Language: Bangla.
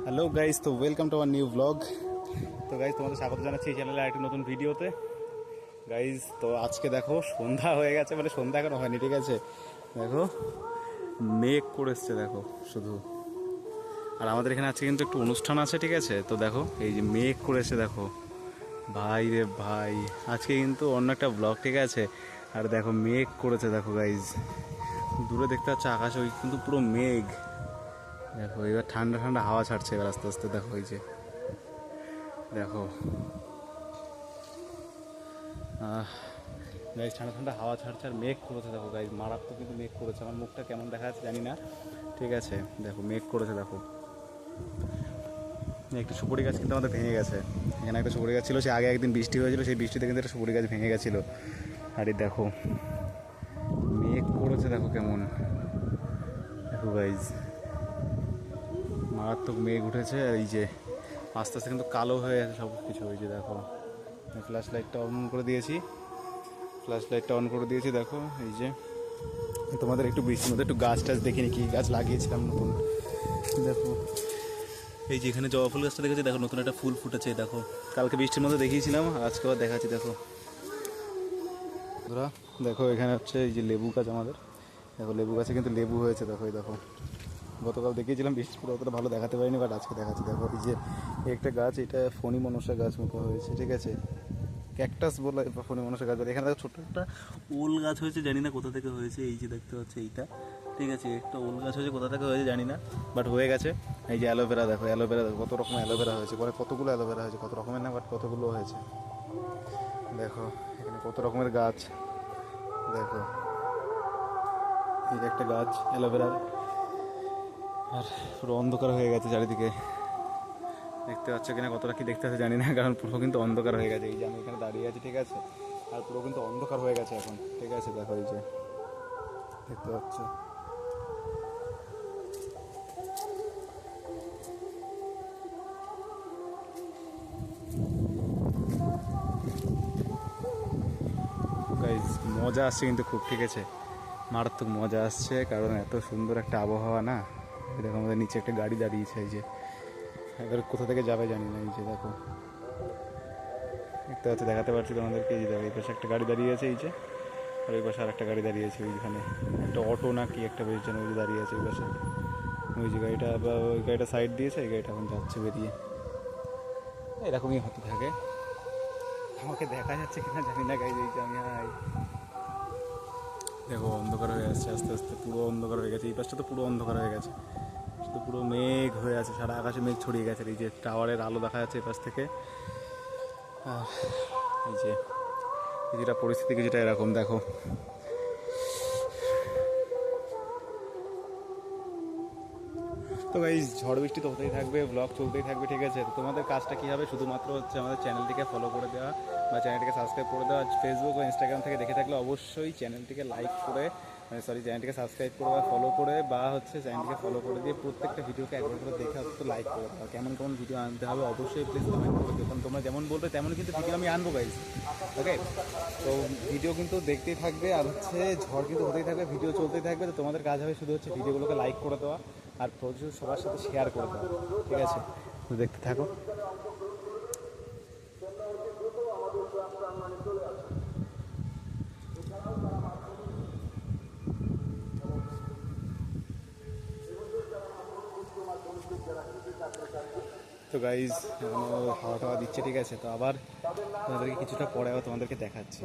হ্যালো গাইস, তো welcome to our new blog. তো গাইস, তোমাদের স্বাগত জানাচ্ছি এই চ্যানেলে আরেকটি নতুন ভিডিওতে। গাইস, তো আজকে দেখো সন্ধ্যা হয়ে গেছে, মানে সন্ধ্যা এখনো হয়নি, ঠিক আছে। দেখো মেঘ করে এসছে, দেখো শুধু। আর আমাদের এখানে আজকে কিন্তু একটু অনুষ্ঠান আছে, ঠিক আছে। তো দেখো এই যে মেঘ করেছে, দেখো ভাই রে ভাই, আজকে কিন্তু অন্য একটা ব্লগ, ঠিক আছে। আর দেখো মেঘ করেছে, দেখো গাইস দূরে দেখতে পাচ্ছ আকাশে, ওই কিন্তু পুরো মেঘ। দেখো এবার ঠান্ডা ঠান্ডা হাওয়া ছাড়ছে এবার আস্তে আস্তে, দেখো এই যে দেখো গাইজ ঠান্ডা ঠান্ডা হাওয়া ছাড়ছে আর মেঘ করেছে, দেখো গাইজ মারাত্মক কিন্তু মেঘ করেছে। আমার মুখটা কেমন দেখা যাচ্ছে জানি না, ঠিক আছে। দেখো মেঘ করেছে, দেখো একটি সুপারি গাছ কিন্তু আমাদের ভেঙে গেছে। এখানে একটা সুপারি গাছ ছিল, সে আগে একদিন বৃষ্টি হয়েছিল, সেই বৃষ্টিতে কিন্তু একটা সুপারি গাছ ভেঙে গেছিলো। আর এই দেখো মেঘ করেছে, দেখো কেমন, দেখো গাইজ মারাত্মক মেঘ উঠেছে। আর এই যে আস্তে আস্তে কিন্তু কালো হয়ে গেছে সব কিছু। ওই যে দেখো ফ্ল্যাশ লাইটটা অন করে দিয়েছি, দেখো এই যে তোমাদের একটু বৃষ্টির মধ্যে একটু গাছ টাছ দেখিনি, কি গাছ লাগিয়েছিলাম নতুন। দেখো এই যে এখানে জবা ফুল গাছটা দেখেছি, দেখো নতুন একটা ফুল ফুটেছে। দেখো কালকে বৃষ্টির মধ্যে দেখিয়েছিলাম, আজকে আবার দেখাচ্ছি। দেখো ধরা, দেখো এখানে হচ্ছে এই যে লেবু গাছ আমাদের। দেখো লেবু গাছে কিন্তু লেবু হয়েছে, দেখো এই দেখো। গতকাল দেখিয়েছিলাম, বৃষ্টি পুরো অতটা ভালো দেখাতে পারিনি, বাট আজকে দেখাচ্ছি। দেখো এই যে একটা গাছ, এটা ফণি মনসা গাছ মতো হয়েছে, ঠিক আছে। ক্যাকটাস বলে ফণি মনসা গাছ বলে। এখানে দেখো ছোট্ট একটা ওল গাছ হয়েছে, জানি না কোথা থেকে হয়েছে। এই যে দেখতে পাচ্ছি এইটা, ঠিক আছে, একটা ওল গাছ হয়েছে, কোথা থেকে হয়েছে জানি না, বাট হয়ে গেছে। এই যে অ্যালোভেরা, দেখো অ্যালোভেরা, দেখো কত রকম অ্যালোভেরা হয়েছে, পরে কতগুলো অ্যালোভেরা হয়েছে, কত রকমের না, বাট কতগুলো হয়েছে। দেখো এখানে কত রকমের গাছ, দেখো এই যে একটা গাছ অ্যালোভেরার। আর পুরো অন্ধকার হয়ে গেছে চারিদিকে, দেখতে পাচ্ছ কিনা, কতটা কি দেখতে পাচ্ছে জানি না, কারণ পুরো কিন্তু অন্ধকার হয়ে গেছে। এই যে আমি এখানে দাঁড়িয়ে আছি, ঠিক আছে, আর পুরো কিন্তু অন্ধকার হয়ে গেছে এখন, ঠিক আছে। দেখো এই যে দেখতে পাচ্ছ, গাইজ মজা আসছে কিন্তু খুব, ঠিক আছে, মারাত্মক মজা আসছে, কারণ এত সুন্দর একটা আবহাওয়া না। দেখো আমাদের নিচে একটা গাড়ি দাঁড়িয়েছে, এই যে এবার কোথা থেকে যাবে জানি না। এই যে দেখো দেখতে পাচ্ছি, দেখাতে পারছি তোমাদেরকে। এই যে দেখো এই পাশে একটা গাড়ি দাঁড়িয়ে আছে, এই যে, আর ওই পাশে আর একটা গাড়ি দাঁড়িয়ে আছে ওইখানে, একটা অটো না কি একটা বেশ যেন ওই যে দাঁড়িয়ে আছে ওই পাশে। ওই যে গাড়িটা বা ওই গাড়িটা সাইড দিয়েছে, এই গাড়িটা এখন যাচ্ছে বেরিয়ে। এরকমই হতে থাকে, আমাকে দেখা যাচ্ছে কিনা জানি না গাড়ি। এই যে আমি হাই, দেখো অন্ধকার হয়ে আসছে আস্তে আস্তে, পুরো অন্ধকার হয়ে গেছে। এই পাশটা তো পুরো অন্ধকার হয়ে গেছে, শুধু পুরো মেঘ হয়ে আছে, সারা আকাশে মেঘ ছড়িয়ে গেছে। এই যে টাওয়ারের আলো দেখা যাচ্ছে এই পাশ থেকে। আর এই যে কিছুটা পরিস্থিতি কিছুটা এরকম, দেখো তো গাইস ঝড় বৃষ্টি তো হতেই থাকবে, ব্লগ চলতেই থাকবে, ঠিক আছে। তো তোমাদের কাজটা কী হবে, শুধুমাত্র হচ্ছে আমাদের চ্যানেলটিকে ফলো করে দেওয়া বা চ্যানেলটিকে সাবস্ক্রাইব করে দেওয়া। ফেসবুক ও ইনস্টাগ্রাম থেকে দেখে থাকলে অবশ্যই চ্যানেলটিকে লাইক করে, চ্যানেলটিকে সাবস্ক্রাইব করে বা ফলো করে, বা হচ্ছে চ্যানেলটিকে ফলো করে দিয়ে প্রত্যেকটা ভিডিওকে একবার করে দেখে তো লাইক করে দেওয়া। কেমন কেমন ভিডিও আনতে হবে অবশ্যই প্লিজ কমেন্ট করে দিও, কারণ তোমরা যেমন বলবে তেমন কিন্তু ভিডিও আমি আনবো গাইস, ওকে। তো ভিডিও কিন্তু দেখতেই থাকবে, আর হচ্ছে ঝড় কিন্তু হতেই থাকবে, ভিডিও চলতেই থাকবে। তো তোমাদের কাজ হবে শুধু হচ্ছে ভিডিওগুলোকে লাইক করে দেওয়া আর প্রচুর সবার সাথে শেয়ার করে দেওয়া, ঠিক আছে। তো দেখতে থাকো। তো গাইজ এখনো হাওয়া টাওয়া দিচ্ছে, ঠিক আছে। তো আবার তোমাদেরকে কিছুটা পরে আবার তোমাদেরকে দেখাচ্ছি।